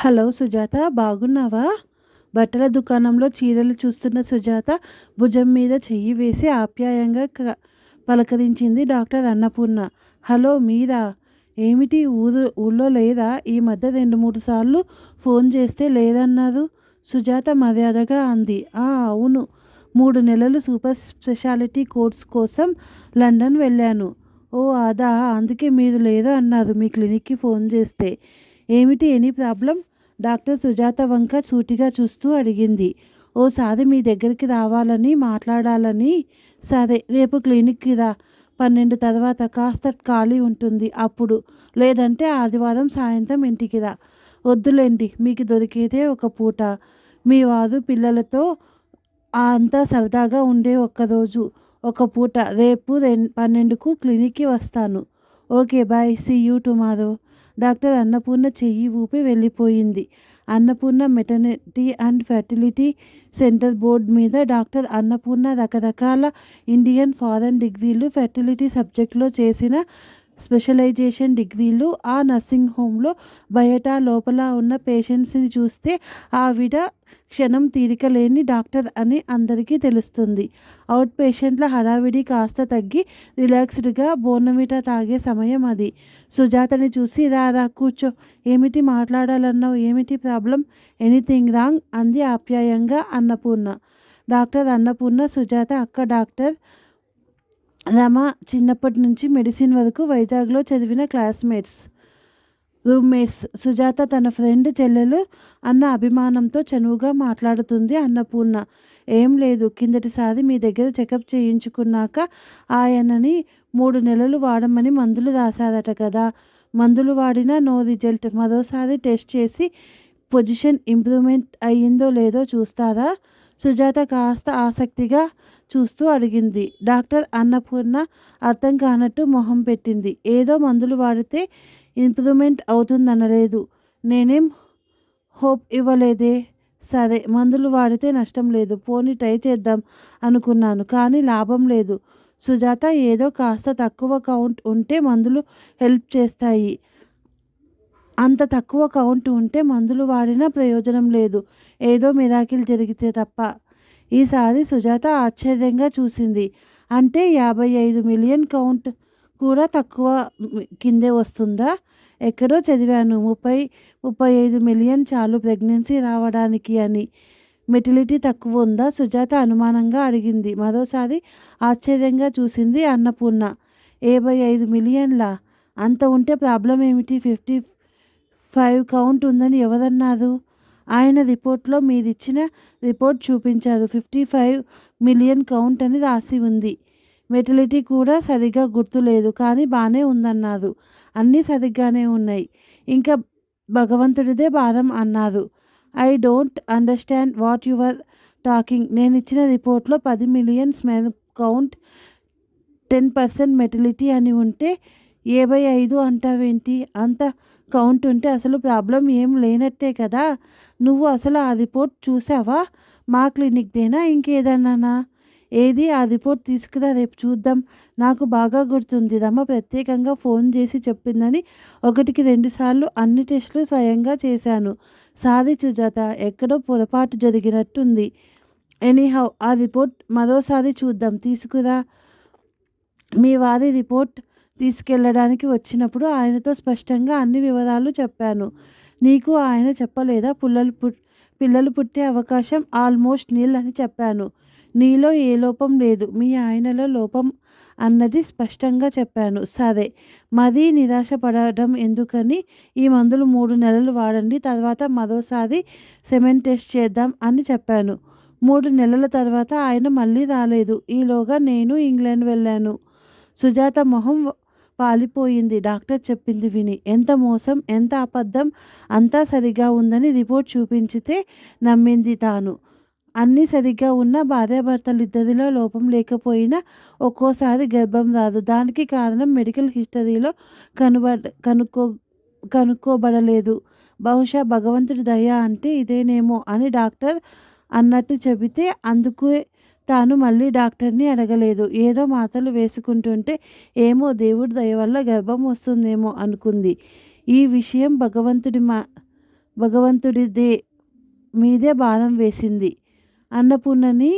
Hello Sujatha, బాగున్నావా? బట్టల దుకాణంలో చీరలు చూస్తున్న సుజాత భుజం మీద చెయ్యి వేసి ఆప్యాయంగా పలకరించింది డాక్టర్ అన్నపూర్ణ. హలో మీరా? ఏమిటి ఊళ్ళో లేదా? ఈ మధ్య 2-3 సార్లు ఫోన్ చేస్తే లేదన్నారు. సుజాత మర్యాదగా అంది. అవును, 3 నెలలు సూపర్ స్పెషాలిటీ కోర్స్ కోసం లండన్ వెళ్ళాను. ఓ అదా, అందుకే మీరు లేదు అన్నారు మీ క్లినిక్కి ఫోన్ చేస్తే. ఏమిటి, ఎనీ ప్రాబ్లం? డాక్టర్ సుజాత వంక సూటిగా చూస్తూ అడిగింది. ఓసారి మీ దగ్గరికి రావాలని మాట్లాడాలని. సరే, రేపు క్లినిక్కి రా. 12 తర్వాత కాస్త ఖాళీ ఉంటుంది అప్పుడు, లేదంటే ఆదివారం సాయంత్రం ఇంటికి రా. వద్దులేండి, మీకు దొరికేదే ఒక పూట. మీ వారు పిల్లలతో అంతా సరదాగా ఉండే ఒక్కరోజు ఒక పూట. రేపు 12కు క్లినిక్కి వస్తాను. Okay bye, see you tomorrow. Doctor Annapurna చెయ్యి ఊపి వెళ్ళిపోయింది. Annapurna maternity and fertility centre board మీద డాక్టర్ అన్నపూర్ణ రకరకాల ఇండియన్ ఫారెన్ డిగ్రీలు, ఫెర్టిలిటీ సబ్జెక్టులో చేసిన స్పెషలైజేషన్ డిగ్రీలు, ఆ నర్సింగ్ హోమ్లో బయట లోపల ఉన్న పేషెంట్స్ని చూస్తే ఆవిడ క్షణం తీరిక లేని డాక్టర్ అని అందరికీ తెలుస్తుంది. అవుట్ పేషెంట్ల హడావిడి కాస్త తగ్గి రిలాక్స్డ్గా బోర్నవిటా తాగే సమయం అది. సుజాతని చూసి రా కూర్చో. ఏమిటి మాట్లాడాలన్నావు? ఏమిటి ప్రాబ్లం? Anything wrong? అంది ఆప్యాయంగా అన్నపూర్ణ. డాక్టర్ అన్నపూర్ణ సుజాత అక్క. డాక్టర్ రమ చిన్నప్పటి నుంచి మెడిసిన్ వరకు వైజాగ్లో చదివిన క్లాస్మేట్స్, రూమ్మేట్స్. సుజాత తన ఫ్రెండ్ చెల్లెలు అన్న అభిమానంతో చనువుగా మాట్లాడుతుంది అన్నపూర్ణ. ఏం లేదు, కిందటిసారి మీ దగ్గర చెకప్ చేయించుకున్నాక ఆయనని 3 నెలలు వాడమని మందులు రాశారట కదా. మందులు వాడినా నో రిజల్ట్. మరోసారి టెస్ట్ చేసి పొజిషన్ ఇంప్రూవ్మెంట్ అయ్యిందో లేదో చూస్తారా? సుజాత కాస్త ఆసక్తిగా చూస్తూ అడిగింది. డాక్టర్ అన్నపూర్ణ అర్థం కానట్టు మొహం పెట్టింది. ఏదో మందులు వాడితే ఇంప్రూవ్మెంట్ అవుతుందనలేదు. నేనేం హోప్ ఇవ్వలేదే. సరే, మందులు వాడితే నష్టం లేదు, పోనీ ట్రై చేద్దాం అనుకున్నాను, కానీ లాభం లేదు. సుజాత, ఏదో కాస్త తక్కువ కౌంట్ ఉంటే మందులు హెల్ప్ చేస్తాయి. అంత తక్కువ కౌంట్ ఉంటే మందులు వాడినా ప్రయోజనం లేదు, ఏదో మిరాకిల్ జరిగితే తప్ప. ఈసారి సుజాత ఆశ్చర్యంగా చూసింది. అంటే 55 మిలియన్ కౌంట్ కూడా తక్కువ కిందే వస్తుందా? ఎక్కడో చదివాను 30-35 మిలియన్ చాలు ప్రెగ్నెన్సీ రావడానికి అని. మెటిలిటీ తక్కువ ఉందా? సుజాత అనుమానంగా అడిగింది. మరోసారి ఆశ్చర్యంగా చూసింది అన్నపూర్ణ. 55 మిలియన్లా? అంత ఉంటే ప్రాబ్లం ఏమిటి? 55 కౌంట్ ఉందని ఎవరన్నారు? ఆయన రిపోర్ట్లో మీరిచ్చిన రిపోర్ట్ చూపించారు. 55 మిలియన్ కౌంట్ అని రాసి ఉంది. మెటిలిటీ కూడా సరిగ్గా గుర్తులేదు, కానీ బాగానే ఉందన్నారు. అన్నీ సరిగ్గానే ఉన్నాయి, ఇంకా భగవంతుడిదే భారం అన్నారు. I don't understand what your talking. నేను ఇచ్చిన రిపోర్ట్లో 10 మిలియన్ స్మెల్ కౌంట్, 10% మెటిలిటీ అని ఉంటే 55 అంటావేంటి? అంత కౌంట్ ఉంటే అసలు ప్రాబ్లం ఏం లేనట్టే కదా. నువ్వు అసలు ఆ రిపోర్ట్ చూసావా? మా క్లినిక్దేనా ఇంకేదన్నానా? ఏది? ఆ రిపోర్ట్ తీసుకురా, రేపు చూద్దాం. నాకు బాగా గుర్తుంది, రమ ప్రత్యేకంగా ఫోన్ చేసి చెప్పిందని 1-2 సార్లు అన్ని టెస్టులు స్వయంగా చేశాను. సారీ సుజాత, ఎక్కడో పొరపాటు జరిగినట్టుంది. ఎనీహౌ, ఆ రిపోర్ట్ మరోసారి చూద్దాం, తీసుకురా. మీ వారి రిపోర్ట్ తీసుకెళ్ళడానికి వచ్చినప్పుడు ఆయనతో స్పష్టంగా అన్ని వివరాలు చెప్పాను. నీకు ఆయన చెప్పలేదా? పిల్లలు పుట్టే అవకాశం ఆల్మోస్ట్ నీల్ అని చెప్పాను. నీలో ఏ లోపం లేదు, మీ ఆయనలో లోపం అన్నది స్పష్టంగా చెప్పాను. సరే, మరీ నిరాశపడడం ఎందుకని, ఈ మందులు 3 నెలలు వాడండి, తర్వాత మరోసారి సెమెన్ టెస్ట్ చేద్దాం అని చెప్పాను. 3 నెలల తర్వాత ఆయన మళ్ళీ రాలేదు. ఈలోగా నేను ఇంగ్లాండ్ వెళ్ళాను. సుజాత మొహం పాలిపోయింది డాక్టర్ చెప్పింది విని. ఎంత మోసం, ఎంత అబద్ధం! అంతా సరిగా ఉందని రిపోర్ట్ చూపించితే నమ్మింది తాను. అన్నీ సరిగ్గా ఉన్న భార్యాభర్తలిద్దరిలో లోపం లేకపోయినా ఒక్కోసారి గర్భం రాదు. దానికి కారణం మెడికల్ హిస్టరీలో కనుక్కోబడలేదు. బహుశా భగవంతుడి దయ అంటే ఇదేనేమో అని డాక్టర్ అన్నట్టు చెబితే అందుకే తాను మళ్ళీ డాక్టర్ని అడగలేదు. ఏదో మాటలు వేసుకుంటుంటే ఏమో దేవుడి దయ వల్ల గర్భం వస్తుందేమో అనుకుంది. ఈ విషయం భగవంతుడిదే మీదే భారం వేసింది. అన్నపూర్ణని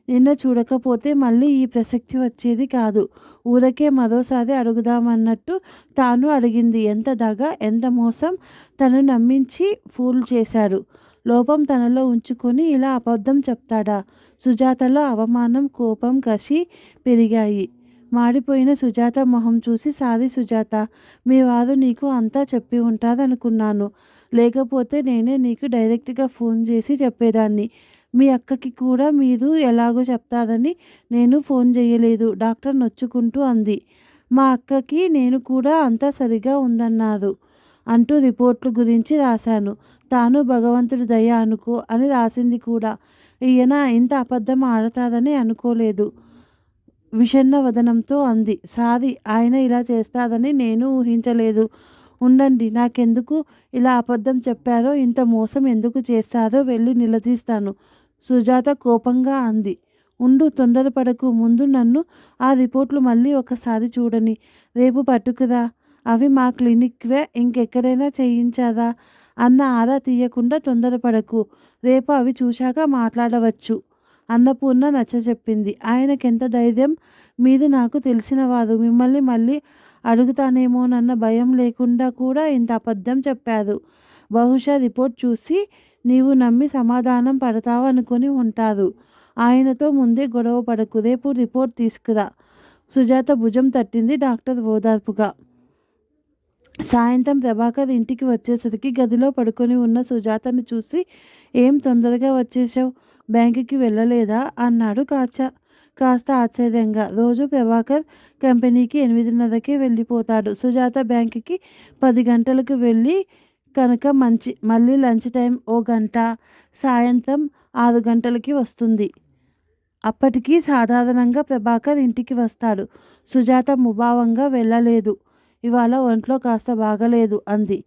నిన్న చూడకపోతే మళ్ళీ ఈ ప్రసక్తి వచ్చేది కాదు. ఊరకే మరోసారి అడుగుదామన్నట్టు తాను అడిగింది. ఎంత దగ, ఎంత మోసం! తను నమ్మించి ఫూల్ చేశాడు. లోపం తనలో ఉంచుకొని ఇలా అబద్ధం చెప్తాడా? సుజాతలో అవమానం, కోపం, కసి పెరిగాయి. మాడిపోయిన సుజాత మొహం చూసి, సారీ సుజాత, మీ వారు నీకు అంతా చెప్పి ఉంటారనుకున్నాను. లేకపోతే నేనే నీకు డైరెక్ట్గా ఫోన్ చేసి చెప్పేదాన్ని. మీ అక్కకి కూడా మీరు ఎలాగో చెప్తారని నేను ఫోన్ చేయలేదు, డాక్టర్ నొచ్చుకుంటూ అంది. మా అక్కకి నేను కూడా అంతా సరిగా ఉందన్నారు అంటూ రిపోర్ట్ల గురించి రాశాను. తాను భగవంతుడి దయ అనుకో అని రాసింది కూడా. ఈయన ఇంత అబద్ధం ఆడతారని అనుకోలేదు విషణ్ణ వదనంతో అంది. సారీ, ఆయన ఇలా చేస్తారని నేను ఊహించలేదు. ఉండండి, నాకెందుకు ఇలా అబద్ధం చెప్పారో, ఇంత మోసం ఎందుకు చేస్తారో వెళ్ళి నిలదీస్తాను సుజాత కోపంగా అంది. ఉండు, తొందరపడకు, ముందు నన్ను ఆ రిపోర్ట్లు మళ్ళీ ఒకసారి చూడని. రేపు పట్టుకురా. అవి మా క్లినిక్వే, ఇంకెక్కడైనా చేయించారా అన్న ఆరా తీయకుండా తొందరపడకు. రేపు అవి చూశాక మాట్లాడవచ్చు అన్నపూర్ణ నచ్చచెప్పింది. ఆయనకెంత ధైర్యం! మీరు నాకు తెలిసినవారు, మిమ్మల్ని మళ్ళీ అడుగుతానేమోనన్న భయం లేకుండా కూడా ఇంత అబద్ధం చెప్పారు. బహుశా రిపోర్ట్ చూసి నీవు నమ్మి సమాధానం పడతావనుకొని ఉంటారు. ఆయనతో ముందే గొడవ పడకు, రేపు రిపోర్ట్ తీసుకురా. సుజాత భుజం తట్టింది డాక్టర్ ఓదార్పుగా. సాయంత్రం ప్రభాకర్ ఇంటికి వచ్చేసరికి గదిలో పడుకొని ఉన్న సుజాతని చూసి, ఏం తొందరగా వచ్చేసావు, బ్యాంకుకి వెళ్ళలేదా అన్నాడు కాస్త ఆశ్చర్యంగా. రోజు ప్రభాకర్ కంపెనీకి 8:30కే వెళ్ళిపోతాడు. సుజాత బ్యాంకుకి 10 గంటలకు వెళ్ళి కనుక మళ్ళీ లంచ్ టైం ఓ గంట, సాయంత్రం 6 గంటలకి వస్తుంది. అప్పటికి సాధారణంగా ప్రభాకర్ ఇంటికి వస్తాడు. సుజాత ముభావంగా వెళ్ళలేదు. ఇవాళ ఒంట్లో కాస్త బాగలేదు అంది.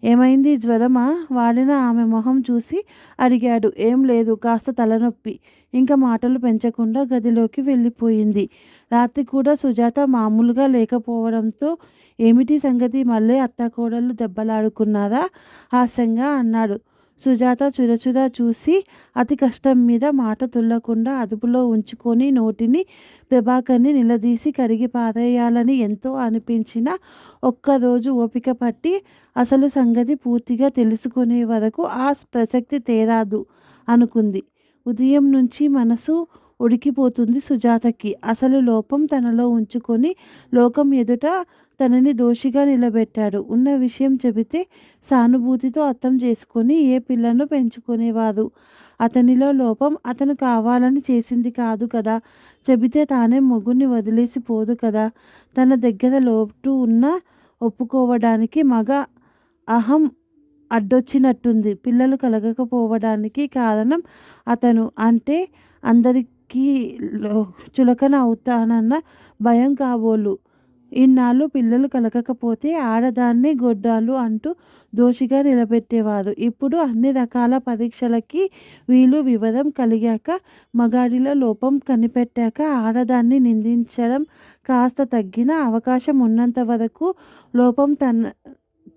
ఏమైంది, జ్వరమా? వాడిన ఆమె మొహం చూసి అడిగాడు. ఏం లేదు, కాస్త తలనొప్పి. ఇంకా మాటలు పెంచకుండా గదిలోకి వెళ్ళిపోయింది. రాత్రి కూడా సుజాత మామూలుగా లేకపోవడంతో ఏమిటి సంగతి, మళ్ళీ అత్తాకోడళ్ళు దెబ్బలాడుకున్నారా హాస్యంగా అన్నాడు. సుజాత చురచురా చూసి అతి కష్టం మీద మాట తుల్లకుండా అదుపులో ఉంచుకొని నోటిని ప్రభాకర్ని నిలదీసి కడిగి పారేయాలని ఎంతో అనిపించినా ఒక్కరోజు ఓపిక పట్టి అసలు సంగతి పూర్తిగా తెలుసుకునే వరకు ఆ ప్రసక్తి తేరాదు అనుకుంది. ఉదయం నుంచి మనసు ఉడికిపోతుంది సుజాతకి. అసలు లోపం తనలో ఉంచుకొని లోకం ఎదుట తనని దోషిగా నిలబెట్టాడు. ఉన్న విషయం చెబితే సానుభూతితో అర్థం చేసుకొని ఏ పిల్లను పెంచుకునేవారు. అతనిలో లోపం అతను కావాలని చేసింది కాదు కదా. చెబితే తానే మొగుణ్ణి వదిలేసి పోదు కదా. తన దగ్గర లోటు ఉన్నా ఒప్పుకోవడానికి మగ అహం అడ్డొచ్చినట్టుంది. పిల్లలు కలగకపోవడానికి కారణం అతను అంటే అందరికీ చులకన అవుతానన్న భయం కాబోలు. ఇన్నాళ్ళు పిల్లలు కలగకపోతే ఆడదాన్ని గొడ్డాలు అంటూ దోషిగా నిలబెట్టేవారు. ఇప్పుడు అన్ని రకాల పరీక్షలకి వీలు వివరం కలిగాక, మగాడిలో లోపం కనిపెట్టాక ఆడదాన్ని నిందించడం కాస్త తగ్గిన అవకాశం ఉన్నంత వరకు లోపం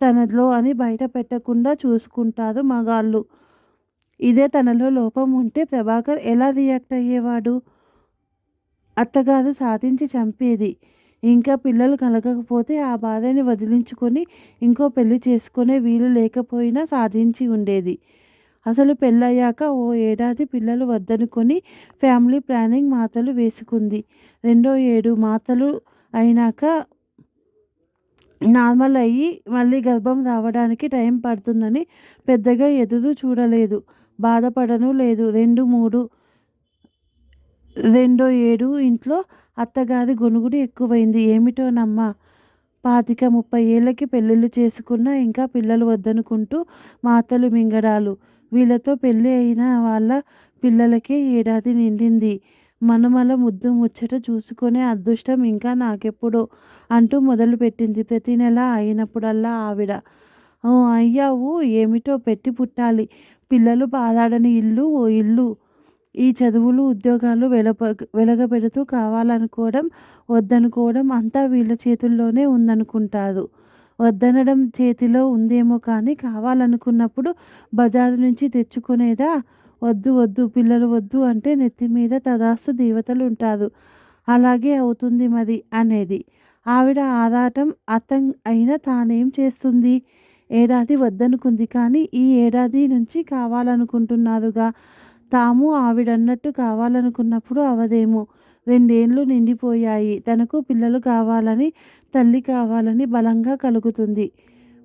తనలో అని బయట పెట్టకుండా చూసుకుంటారు మగాళ్ళు. ఇదే తనలో లోపం ఉంటే ప్రభాకర్ ఎలా రియాక్ట్ అయ్యేవాడు? అత్తగారు సాధించి చంపేది. ఇంకా పిల్లలు కలగకపోతే ఆ బాధని వదిలించుకొని ఇంకో పెళ్లి చేసుకునే వీలు లేకపోయినా సాధించి ఉండేది. అసలు పెళ్ళయ్యాక ఓ ఏడాది పిల్లలు వద్దనుకొని ఫ్యామిలీ ప్లానింగ్ మాతలు వేసుకుంది. 2వ ఏడు మాతలు అయినాక నార్మల్ అయ్యి మళ్ళీ గర్భం రావడానికి టైం పడుతుందని పెద్దగా ఎదురు చూడలేదు, బాధపడను లేదు. 2 ఏడు ఇంట్లో అత్తగారి గొనుగుడు ఎక్కువైంది. ఏమిటోనమ్మా, 25-30 ఏళ్ళకి పెళ్ళిళ్ళు చేసుకున్నా ఇంకా పిల్లలు వద్దనుకుంటూ మాతలు మింగడాలు. వీళ్ళతో పెళ్ళి అయిన వాళ్ళ పిల్లలకే ఏడాది నిండింది. మనుమల ముద్దు ముచ్చట చూసుకునే అదృష్టం ఇంకా నాకెప్పుడో అంటూ మొదలుపెట్టింది. ప్రతి నెల అయినప్పుడల్లా ఆవిడ అయ్యావు ఏమిటో పెట్టి పుట్టాలి. పిల్లలు పాదాడని ఇల్లు ఓ ఇల్లు. ఈ చదువులు ఉద్యోగాలు వెలగబెడుతూ కావాలనుకోవడం వద్దనుకోవడం అంతా వీళ్ళ చేతుల్లోనే ఉందనుకుంటారు. వద్దనడం చేతిలో ఉందేమో కానీ కావాలనుకున్నప్పుడు బజారు నుంచి తెచ్చుకునేదా? వద్దు వద్దు పిల్లలు వద్దు అంటే నెత్తి మీద తదాస్తు దేవతలు ఉంటారు. అలాగే అవుతుంది మరి అనేది. ఆవిడ ఆరాటం అర్థం అయినా తానేం చేస్తుంది? ఏడాది వద్దనుకుంది కానీ ఈ ఏడాది నుంచి కావాలనుకుంటున్నారుగా. తాము ఆవిడన్నట్టు కావాలనుకున్నప్పుడు అవదేమో. 2 ఏళ్ళు నిండిపోయాయి. తనకు పిల్లలు కావాలని, తల్లి కావాలని బలంగా కలుగుతుంది.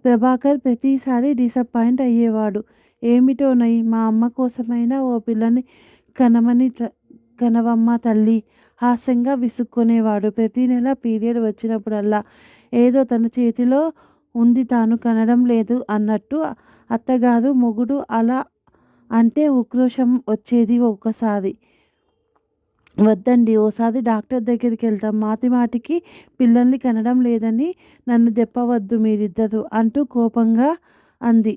ప్రభాకర్ ప్రతిసారి డిసప్పాయింట్ అయ్యేవాడు. ఏమిటోనై మా అమ్మ కోసమైనా ఓ పిల్లని కనమని కనవమ్మ తల్లి హాస్యంగా విసుక్కునేవాడు. ప్రతి నెల పీరియడ్ వచ్చినప్పుడల్లా ఏదో తన చేతిలో ఉంది తాను కనడం లేదు అన్నట్టు అత్తగారు మొగుడు అలా అంటే ఉక్రోషం వచ్చేది ఒక్కసారి. వద్దండి ఓసారి డాక్టర్ దగ్గరికి వెళ్తాం. మాటి మాటికి పిల్లల్ని కనడం లేదని నన్ను దెప్పవద్దు మీరిద్దరు అంటూ కోపంగా అంది.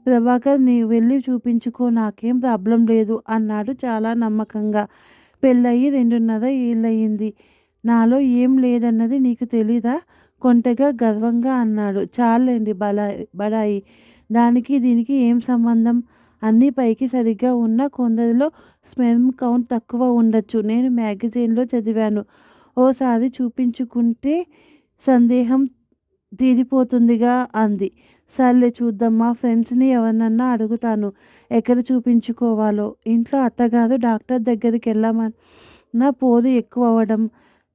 ప్రభాకర్ నీవు వెళ్ళి చూపించుకో నాకేం ప్రాబ్లం లేదు అన్నాడు చాలా నమ్మకంగా. పెళ్ళయి 2.5 ఏళ్ళయింది. నాలో ఏం లేదన్నది నీకు తెలీదా? కొంటెగా గర్వంగా అన్నాడు. చాలండి బడాయి. దానికి దీనికి ఏం సంబంధం? అన్నీ పైకి సరిగ్గా ఉన్న కొందరిలో స్పెర్మ్ కౌంట్ తక్కువ ఉండొచ్చు. నేను మ్యాగజైన్లో చదివాను. ఓసారి చూపించుకుంటే సందేహం తీరిపోతుందిగా అంది. సర్లే చూద్దాం. మా ఫ్రెండ్స్ని ఎవరినన్నా అడుగుతాను ఎక్కడ చూపించుకోవాలో. ఇంట్లో అత్తగారు డాక్టర్ దగ్గరికి వెళ్ళమన్నా పోరు ఎక్కువ అవ్వడం,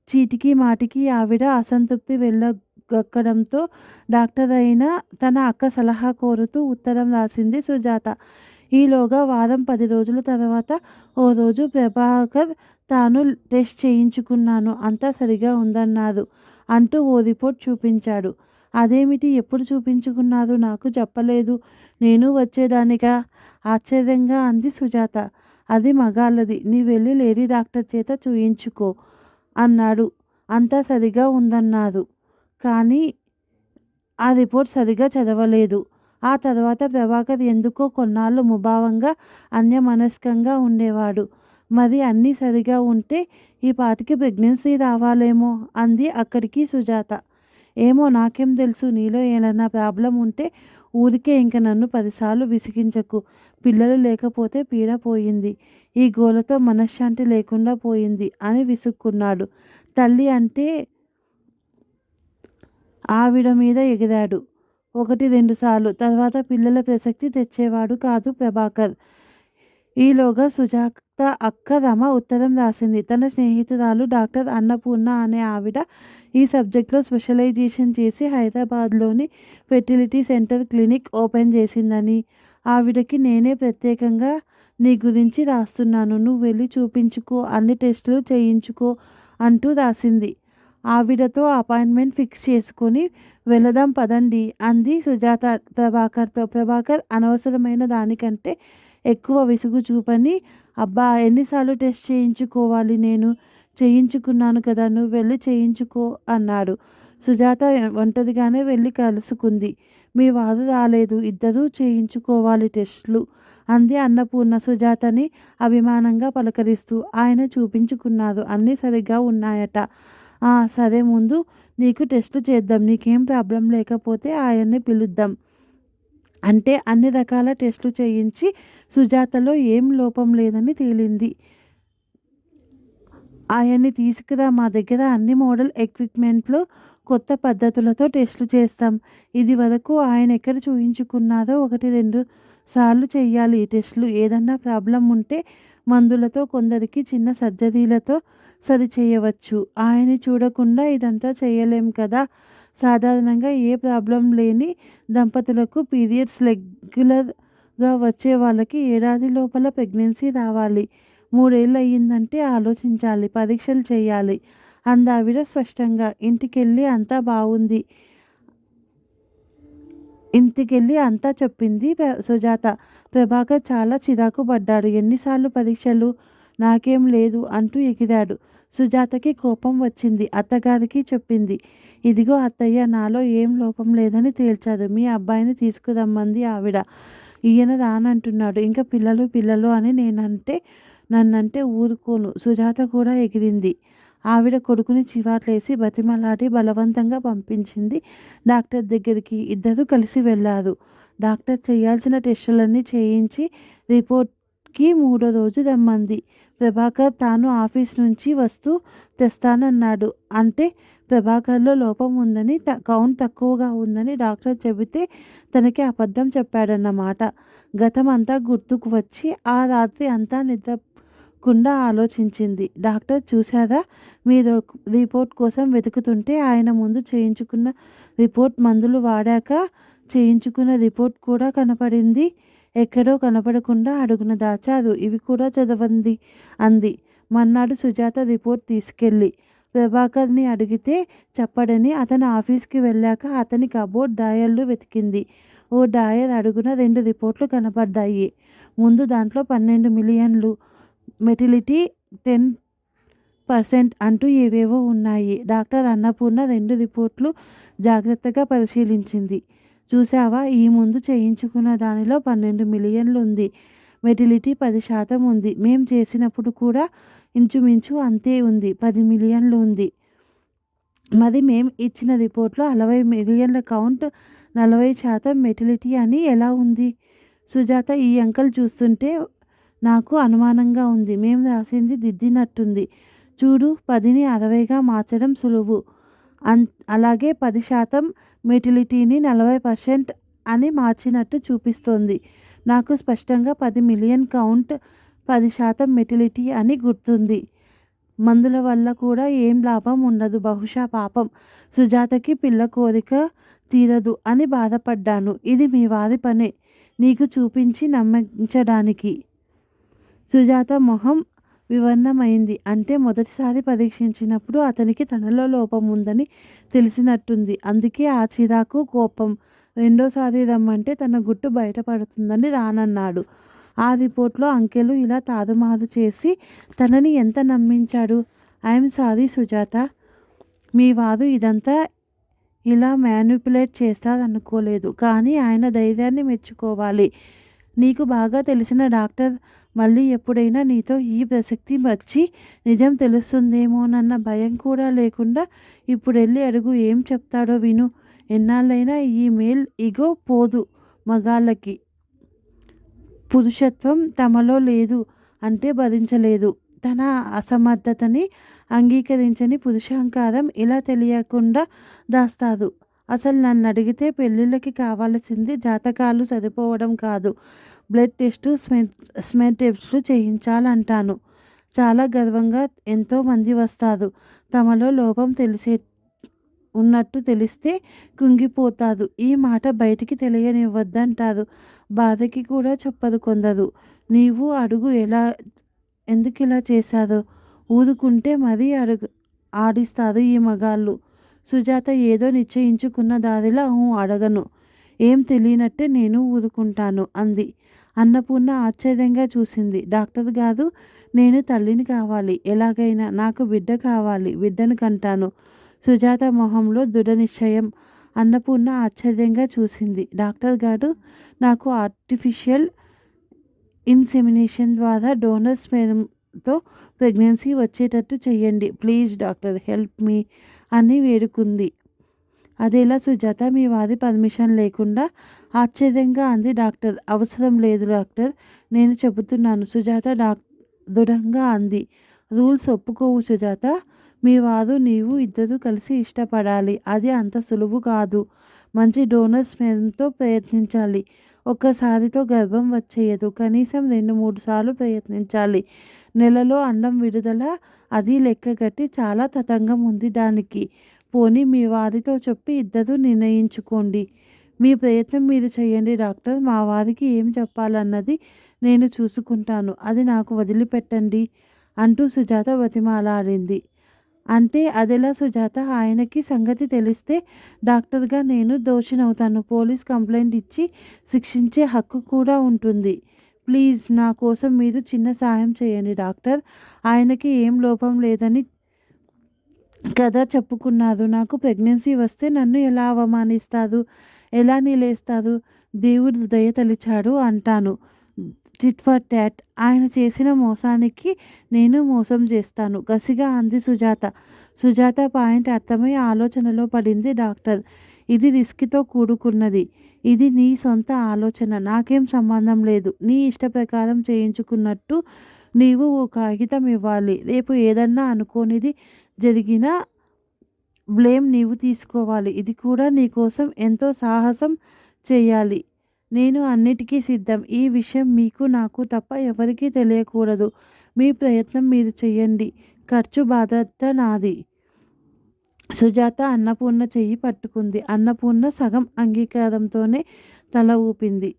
చీటికి మాటికి ఆవిడ అసంతృప్తి వెళ్ళగక్కడంతో డాక్టర్ అయినా తన అక్క సలహా కోరుతూ ఉత్తరం రాసింది సుజాత. ఈలోగా వారం 10 రోజుల తర్వాత ఓ రోజు ప్రభాకర్ తాను టెస్ట్ చేయించుకున్నాను అంతా సరిగా ఉందన్నారు అంటూ ఓ రిపోర్ట్ చూపించాడు. అదేమిటి ఎప్పుడు చూపించుకున్నారు? నాకు చెప్పలేదు. నేను వచ్చేదానిగా ఆశ్చర్యంగా అంది సుజాత. అది మగాళ్ళది. నీ వెళ్ళి లేడీ డాక్టర్ చేత చూయించుకో అన్నాడు. అంతా సరిగా ఉందన్నారు. కానీ ఆ రిపోర్ట్ సరిగా చదవలేదు. ఆ తర్వాత ప్రభాకర్ ఎందుకో కొన్నాళ్ళు ముభావంగా అన్యమనస్కంగా ఉండేవాడు. మరి అన్నీ సరిగా ఉంటే ఈ పాటికి ప్రెగ్నెన్సీ రావాలేమో అంది అక్కడికి సుజాత. ఏమో నాకేం తెలుసు. నీలో ఏదైనా ప్రాబ్లం ఉంటే ఊరికే ఇంక నన్ను 10 సార్లు విసిగించకు. పిల్లలు లేకపోతే పీడ పోయింది. ఈ గోలతో మనశ్శాంతి లేకుండా పోయింది అని విసుక్కున్నాడు. తల్లి అంటే ఆవిడ మీద ఎగిరాడు. 1-2 సార్లు. తర్వాత పిల్లల ప్రసక్తి తెచ్చేవాడు కాదు ప్రభాకర్. ఈలోగా సుజాత అక్క రమ ఉత్తరం రాసింది. తన స్నేహితురాలు డాక్టర్ అన్నపూర్ణ అనే ఆవిడ ఈ సబ్జెక్ట్లో స్పెషలైజేషన్ చేసి హైదరాబాద్లోని ఫెర్టిలిటీ సెంటర్ క్లినిక్ ఓపెన్ చేసిందని, ఆవిడకి నేనే ప్రత్యేకంగా నీ గురించి రాస్తున్నాను. నువ్వు వెళ్ళి చూపించుకో, అన్ని టెస్టులు చేయించుకో అంటూ రాసింది. ఆవిడతో అపాయింట్మెంట్ ఫిక్స్ చేసుకొని వెళదాం పదండి అంది సుజాత ప్రభాకర్తో. ప్రభాకర్ అనవసరమైన దానికంటే ఎక్కువ విసుగు చూపని, అబ్బా ఎన్నిసార్లు టెస్ట్ చేయించుకోవాలి? నేను చేయించుకున్నాను కదా, నువ్వు వెళ్ళి చేయించుకో అన్నాడు. సుజాత ఒంటరిగానే వెళ్ళి కలుసుకుంది. మీ వారు రాలేదు, ఇద్దరూ చేయించుకోవాలి టెస్టులు అంది అన్నపూర్ణ సుజాతని అభిమానంగా పలకరిస్తూ. ఆయన చూపించుకున్నారు. అన్నీ సరిగ్గా ఉన్నాయట. సరే ముందు నీకు టెస్ట్ చేద్దాం. నీకేం ప్రాబ్లం లేకపోతే ఆయన్ని పిలుద్దాం అంటే అన్ని రకాల టెస్టులు చేయించి సుజాతలో ఏం లోపం లేదని తేలింది. ఆయన్ని తీసుకురా, మా దగ్గర అన్ని మోడల్ ఎక్విప్మెంట్లు కొత్త పద్ధతులతో టెస్టులు చేస్తాం. ఇది వరకు ఆయన ఎక్కడ చూయించుకున్నారో 1-2 సార్లు చెయ్యాలి ఈ టెస్టులు. ఏదన్నా ప్రాబ్లం ఉంటే మందులతో, కొందరికి చిన్న సర్జరీలతో సరి చేయవచ్చు. ఆయన్ని చూడకుండా ఇదంతా చేయలేం కదా. సాధారణంగా ఏ ప్రాబ్లం లేని దంపతులకు పీరియడ్స్ రెగ్యులర్గా వచ్చే వాళ్ళకి ఏడాది లోపల ప్రెగ్నెన్సీ రావాలి. 3 ఏళ్ళు అయ్యిందంటే ఆలోచించాలి, పరీక్షలు చేయాలి అందావిడ స్పష్టంగా. ఇంటికెళ్ళి అంతా చెప్పింది సుజాత. ప్రభాకర్ చాలా చిరాకు పడ్డాడు. ఎన్నిసార్లు పరీక్షలు? నాకేం లేదు అంటూ ఎగిరాడు. సుజాతకి కోపం వచ్చింది. అత్తగారికి చెప్పింది. ఇదిగో అత్తయ్య, నాలో ఏం లోపం లేదని తేల్చారు. మీ అబ్బాయిని తీసుకురమ్మంది ఆవిడ. ఈయన రానంటున్నాడు. ఇంకా పిల్లలు పిల్లలు అని నన్నంటే ఊరుకోను. సుజాత కూడా ఎగిరింది. ఆవిడ కొడుకుని చివాట్లేసి బతిమలాడి బలవంతంగా పంపించింది డాక్టర్ దగ్గరికి. ఇద్దరూ కలిసి వెళ్ళారు. డాక్టర్ చేయాల్సిన టెస్టులన్నీ చేయించి రిపోర్ట్కి 3వ రోజు రమ్మంది. ప్రభాకర్ తాను ఆఫీస్ నుంచి వస్తూ తెస్తానన్నాడు. అంటే ప్రభాకర్లో లోపం ఉందని, కౌంట్ తక్కువగా ఉందని డాక్టర్ చెబితే తనకి అబద్ధం చెప్పాడన్నమాట. గతం అంతా గుర్తుకు వచ్చి ఆ రాత్రి అంతా నిద్రకుండా ఆలోచించింది. డాక్టర్ చూశారా, మీరు రిపోర్ట్ కోసం వెతుకుతుంటే ఆయన ముందు చేయించుకున్న రిపోర్ట్, మందులు వాడాక చేయించుకున్న రిపోర్ట్ కూడా కనపడింది. ఎక్కడో కనపడకుండా అడుగున దాచారు. ఇవి కూడా చదవండి అంది. మన్నాడు సుజాత రిపోర్ట్ తీసుకెళ్ళి ప్రభాకర్ని అడిగితే చెప్పడని అతను ఆఫీస్కి వెళ్ళాక అతని కబోర్డ్ డాయర్లు వెతికింది. ఓ డాయర్ అడుగున 2 రిపోర్ట్లు కనపడ్డాయి. ముందు దాంట్లో 12 మిలియన్లు, మెటిలిటీ 10% అంటూ ఏవేవో ఉన్నాయి. డాక్టర్ అన్నపూర్ణ 2 రిపోర్ట్లు జాగ్రత్తగా పరిశీలించింది. చూసావా, ఈ ముందు చేయించుకున్న దానిలో 12 మిలియన్లు ఉంది. మెటిలిటీ 10% ఉంది. మేం చేసినప్పుడు కూడా ఇంచుమించు అంతే ఉంది, 10 మిలియన్లు ఉంది. మరి మేం ఇచ్చిన రిపోర్ట్లో 60 మిలియన్ల కౌంట్, 40% మెటిలిటీ అని ఎలా ఉంది? సుజాత ఈ అంకెలు చూస్తుంటే నాకు అనుమానంగా ఉంది. మేం రాసింది దిద్దినట్టుంది. చూడు, 10ని 60గా మార్చడం సులువు. అలాగే 10% మెటిలిటీని 40% అని మార్చినట్టు చూపిస్తోంది. నాకు స్పష్టంగా 10 మిలియన్ కౌంట్, 10% మెటిలిటీ అని గుర్తుంది. మందుల వల్ల కూడా ఏం లాభం ఉండదు. బహుశా పాపం సుజాతకి పిల్ల కోరిక తీరదు అని బాధపడ్డాను. ఇది మీ వారి పనే నీకు చూపించి నమ్మించడానికి. సుజాత మొహం వివర్ణమైంది. అంటే మొదటిసారి పరీక్షించినప్పుడు అతనికి తనలో లోపం ఉందని తెలిసినట్టుంది. అందుకే ఆ చిరాకు, కోపం. రెండోసారి రమ్మంటే తన గుట్టు బయటపడుతుందని రానన్నాడు. ఆ రిపోర్ట్లో అంకెలు ఇలా తారుమారు చేసి తనని ఎంత నమ్మించాడు? ఐఎమ్ సారీ సుజాత, మీ వారు ఇదంతా ఇలా మ్యానిపులేట్ చేస్తారనుకోలేదు. కానీ ఆయన ధైర్యాన్ని మెచ్చుకోవాలి. నీకు బాగా తెలిసిన డాక్టర్ మళ్ళీ ఎప్పుడైనా నీతో ఈ ప్రసక్తి వచ్చి నిజం తెలుస్తుందేమోనన్న భయం కూడా లేకుండా ఇప్పుడెళ్ళి అడుగు. ఏం చెప్తాడో విను. ఎన్నాళ్ళైనా ఈ మేల్ ఇగో పోదు. మగాళ్ళకి పురుషత్వం తమలో లేదు అంటే భరించలేదు. తన అసమర్థతని అంగీకరించని పురుషాహంకారం ఇలా తెలియకుండా దాస్తారు. అసలు నన్ను అడిగితే పెళ్ళిళ్ళకి కావాల్సింది జాతకాలు సరిపోవడం కాదు, బ్లడ్ టెస్టు, స్మెల్ టెస్టులు చేయించాలంటాను. చాలా గర్వంగా ఎంతోమంది వస్తారు. తమలో లోపం ఉన్నట్టు తెలిస్తే కుంగిపోతారు. ఈ మాట బయటికి తెలియనివ్వద్దంటారు. బాధకి కూడా చెప్పరు కొందరు. నీవు అడుగు, ఎందుకు ఇలా చేశారో. ఊరుకుంటే మరీ ఆడిస్తారు ఈ మగాళ్ళు. సుజాత ఏదో నిశ్చయించుకున్న దారిలో అడగను, ఏం తెలియనట్టే నేను ఊరుకుంటాను అంది. అన్నపూర్ణ ఆశ్చర్యంగా చూసింది. డాక్టర్ గారు, నేను తల్లిని కావాలి. ఎలాగైనా నాకు బిడ్డ కావాలి. బిడ్డను కంటాను. సుజాత మొహంలో దృఢ నిశ్చయం. అన్నపూర్ణ ఆశ్చర్యంగా చూసింది. డాక్టర్ గారు, నాకు ఆర్టిఫిషియల్ ఇన్సెమినేషన్ ద్వారా డోనర్ స్పెర్మ్తో ప్రెగ్నెన్సీ వచ్చేటట్టు చెయ్యండి. ప్లీజ్ డాక్టర్, హెల్ప్ మీ అని వేడుకుంది. అదేలా సుజాత, మీ వారి పర్మిషన్ లేకుండా? ఆశ్చర్యంగా అంది డాక్టర్. అవసరం లేదు డాక్టర్, నేను చెబుతున్నాను సుజాత దృఢంగా అంది. రూల్స్ ఒప్పుకోవు సుజాత. మీ వారు నీవు ఇద్దరూ కలిసి ఇష్టపడాలి. అది అంత సులువు కాదు. మంచి డోనర్ స్పెర్మ్తో ప్రయత్నించాలి. ఒక్కసారితో గర్భం వచ్చేయదు. కనీసం 2-3 సార్లు ప్రయత్నించాలి. నెలలో అండం విడుదల, అది లెక్కగట్టి చాలా తతంగం ఉంది దానికి. పోనీ మీ వారితో చెప్పి ఇద్దరూ నిర్ణయించుకోండి. మీ ప్రయత్నం మీరు చేయండి డాక్టర్. మా వారికి ఏం చెప్పాలన్నది నేను చూసుకుంటాను. అది నాకు వదిలిపెట్టండి అంటూ సుజాత బతిమాలాడింది. అంటే అదెలా సుజాత? ఆయనకి సంగతి తెలిస్తే డాక్టర్గా నేను దోషినవుతాను. పోలీస్ కంప్లైంట్ ఇచ్చి శిక్షించే హక్కు కూడా ఉంటుంది. ప్లీజ్, నా కోసం మీరు చిన్న సాయం చేయండి డాక్టర్. ఆయనకి ఏం లోపం లేదని కదా చెప్పుకున్నారు. నాకు ప్రెగ్నెన్సీ వస్తే నన్ను ఎలా అవమానిస్తారు, ఎలా నిలేస్తారు? దేవుడు దయ తలిచాడు అంటాను. Tit for tat. ఆయన చేసిన మోసానికి నేను మోసం చేస్తాను కసిగా అంది సుజాత. సుజాత పాయింట్ అర్థమై ఆలోచనలో పడింది డాక్టర్. ఇది రిస్క్తో కూడుకున్నది. ఇది నీ సొంత ఆలోచన. నాకేం సంబంధం లేదు. నీ ఇష్ట ప్రకారం చేయించుకున్నట్టు నీవు ఓ కాగితం ఇవ్వాలి. రేపు ఏదన్నా అనుకోనిది జరిగినా బ్లేమ్ నీవు తీసుకోవాలి. ఇది కూడా నీకోసం ఎంతో సాహసం చేయాలి. నేను అన్నిటికీ సిద్ధం. ఈ విషయం మీకు నాకు తప్ప ఎవరికీ తెలియకూడదు. మీ ప్రయత్నం మీరు చెయ్యండి. ఖర్చు బాధ్యత నాది. సుజాత అన్నపూర్ణ చెయ్యి పట్టుకుంది. అన్నపూర్ణ సగం అంగీకారంతోనే తల ఊపింది.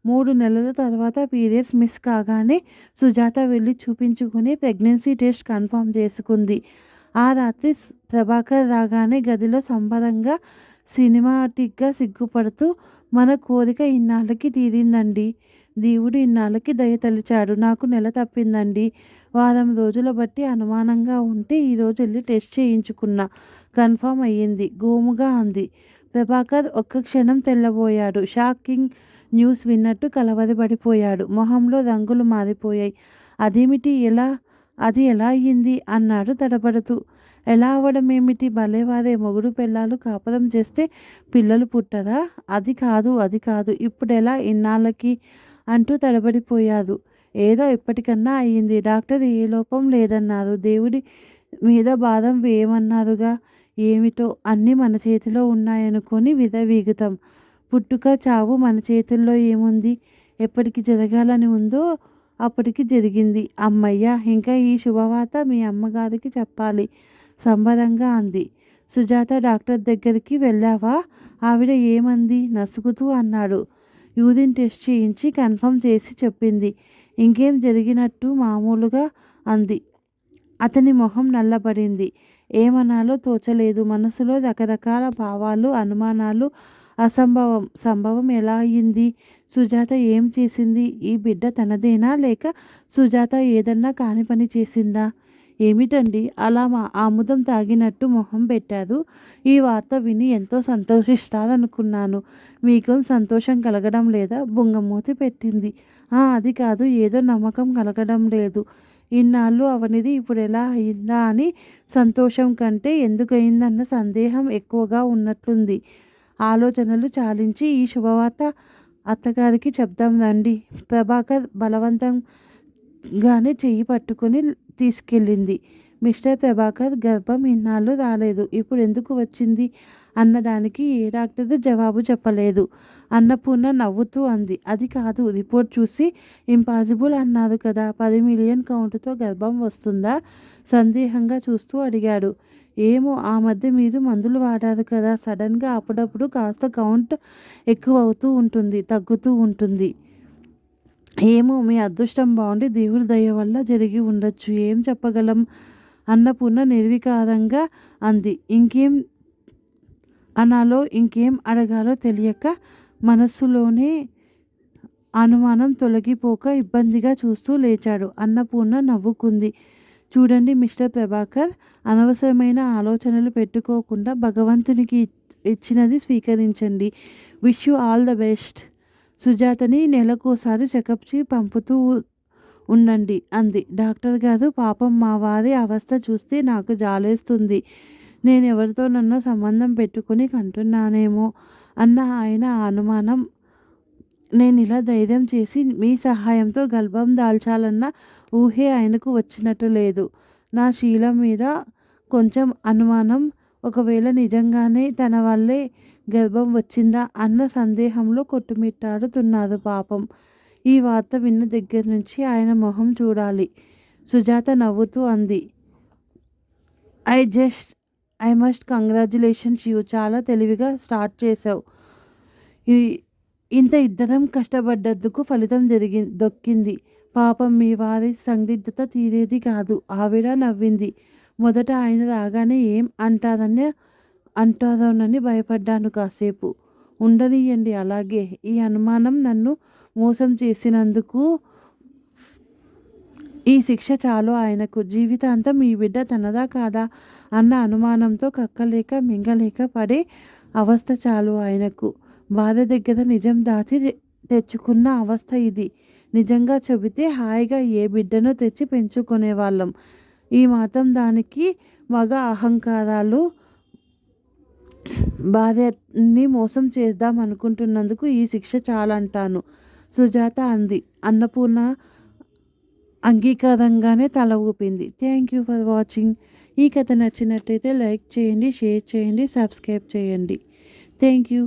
3 నెలల తర్వాత పీరియడ్స్ మిస్ కాగానే సుజాత వెళ్ళి చూపించుకుని ప్రెగ్నెన్సీ టెస్ట్ కన్ఫర్మ్ చేసుకుంది. ఆ రాత్రి ప్రభాకర్ రాగానే గదిలో సంబరంగా సినిమాటిక్గా సిగ్గుపడుతూ, మన కోరిక ఇన్నాళ్ళకి తీరిందండి. దేవుడు ఇన్నాళ్ళకి దయ తలిచాడు. నాకు నెల తప్పిందండి. వారం రోజుల బట్టి అనుమానంగా ఉంటే ఈరోజు వెళ్ళి టెస్ట్ చేయించుకున్నా. కన్ఫర్మ్ అయ్యింది గోముగా అంది. ప్రభాకర్ ఒక్క క్షణం తెల్లబోయాడు. Shocking news విన్నట్టు కలవరపడిపోయాడు. మొహంలో రంగులు మారిపోయాయి. అదేమిటి, అది ఎలా అయ్యింది అన్నాడు తడబడుతూ. ఎలా అవడం ఏమిటి, భలేవారే, మొగుడు పెళ్ళాలు కాపురం చేస్తే పిల్లలు పుట్టరా? అది కాదు ఇప్పుడెలా, ఇన్నాళ్ళకి అంటూ తడబడిపోయారు. ఏదో ఇప్పటికన్నా అయ్యింది. డాక్టర్ ఏ లోపం లేదన్నారు. దేవుడి మీద భారం వేయమన్నారుగా. ఏమిటో అన్నీ మన చేతిలో ఉన్నాయనుకొని విర్రవీగుతాం. పుట్టుక చావు మన చేతుల్లో ఏముంది? ఎప్పటికి జరగాలని ఉందో అప్పటికి జరిగింది. అమ్మయ్య, ఇంకా ఈ శుభవార్త మీ అమ్మగారికి చెప్పాలి సంబరంగా అంది. సుజాత డాక్టర్ దగ్గరికి వెళ్ళావా? ఆవిడ ఏమంది నసుగుతూ అన్నాడు. యూరిన్ టెస్ట్ చేయించి కన్ఫర్మ్ చేసి చెప్పింది. ఇంకేం జరిగినట్టు మామూలుగా అంది. అతని మొహం నల్లబడింది. ఏమనాలో తోచలేదు. మనసులో రకరకాల భావాలు, అనుమానాలు. సంభవం ఎలా అయ్యింది? సుజాత ఏం చేసింది? ఈ బిడ్డ తనదేనా లేక సుజాత ఏదన్నా కాని పని చేసిందా? ఏమిటండి అలా ఆముదం తాగినట్టు మొహం పెట్టారు? ఈ వార్త విని ఎంతో సంతోషిస్తారనుకున్నాను. మీకేం సంతోషం కలగడం లేదా? బుంగమూతి పెట్టింది. అది కాదు, ఏదో నమ్మకం కలగడం లేదు. ఇన్నాళ్ళు అవనిది ఇప్పుడు ఎలా అయిందా అని సంతోషం కంటే ఎందుకయిందన్న సందేహం ఎక్కువగా ఉన్నట్లుంది. ఆలోచనలు చాలించి ఈ శుభవార్త అత్తగారికి చెప్దాం రండి. ప్రభాకర్ బలవంతంగానే చెయ్యి పట్టుకుని తీసుకెళ్ళింది. మిస్టర్ ప్రభాకర్ గర్భం ఇన్నాళ్ళు రాలేదు, ఇప్పుడు ఎందుకు వచ్చింది అన్నదానికి ఏ డాక్టరు జవాబు చెప్పలేదు. అన్నపూర్ణ నవ్వుతూ అంది. అది కాదు, రిపోర్ట్ చూసి ఇంపాసిబుల్ అన్నారు కదా. 10 మిలియన్ కౌంటుతో గర్భం వస్తుందా? సందేహంగా చూస్తూ అడిగాడు. ఏమో, ఆ మధ్య మీరు మందులు వాడారు కదా, సడన్గా అప్పుడప్పుడు కాస్త కౌంట్ ఎక్కువ అవుతూ ఉంటుంది, తగ్గుతూ ఉంటుంది. ఏమో, మీ అదృష్టం బాగుండి దేవుడి దయ వల్ల జరిగి ఉండొచ్చు. ఏం చెప్పగలం? అన్నపూర్ణ నిర్వికారంగా అంది. ఇంకేం అనాలో ఇంకేం అడగాలో తెలియక మనస్సులోనే అనుమానం తొలగిపోక ఇబ్బందిగా చూస్తూ లేచాడు. అన్నపూర్ణ నవ్వుకుంది. చూడండి మిస్టర్ ప్రభాకర్, అనవసరమైన ఆలోచనలు పెట్టుకోకుండా భగవంతునికి ఇచ్చినది స్వీకరించండి. Wish you all the best. సుజాతని నెలకోసారి చెకప్కి పంపుతూ ఉండండి అంది. డాక్టర్ గారు, పాపం మా వారి అవస్థ చూస్తే నాకు జాలేస్తుంది. నేను ఎవరితోనన్నా సంబంధం పెట్టుకుని కంటున్నానేమో అన్న ఆయన అనుమానం. నేను ఇలా ధైర్యం చేసి మీ సహాయంతో గర్భం దాల్చాలన్న ఊహే ఆయనకు వచ్చినట్టు లేదు. నా శీలం మీద కొంచెం అనుమానం. ఒకవేళ నిజంగానే తన వల్లే గర్భం వచ్చిందా అన్న సందేహంలో కొట్టుమిట్టాడుతున్నారు పాపం. ఈ వార్త విన్న దగ్గర నుంచి ఆయన మొహం చూడాలి. సుజాత నవ్వుతూ అంది. I must congratulations you. చాలా తెలివిగా స్టార్ట్ చేసావు. ఇంత ఇద్దరం కష్టపడ్డందుకు ఫలితం దొక్కింది. పాపం మీ వారి సందిగ్ధత తీరేది కాదు. ఆవిడ నవ్వింది. మొదట ఆయన రాగానే ఏం అంటారోనని భయపడ్డాను కాసేపు. ఉండనియండి అలాగే. ఈ అనుమానం నన్ను మోసం చేసినందుకు ఈ శిక్ష చాలు ఆయనకు. జీవితాంతం ఈ బిడ్డ తనదా కాదా అన్న అనుమానంతో కక్కలేక మింగలేక పడే అవస్థ చాలు ఆయనకు. భార్య దగ్గర నిజం దాచి తెచ్చుకున్న అవస్థ ఇది. నిజంగా చెబితే హాయిగా ఏ బిడ్డనో తెచ్చి పెంచుకునేవాళ్ళం. ఈ మాత్రం దానికి మగ అహంకారాలు భార్యని మోసం చేద్దాం అనుకుంటున్నందుకు ఈ శిక్ష చాలంటాను సుజాత అంది. అన్నపూర్ణ అంగీకారంగానే తల ఊపింది. Thank you for watching. ఈ కథ నచ్చినట్టయితే లైక్ చేయండి, షేర్ చేయండి, సబ్స్క్రైబ్ చేయండి. Thank you.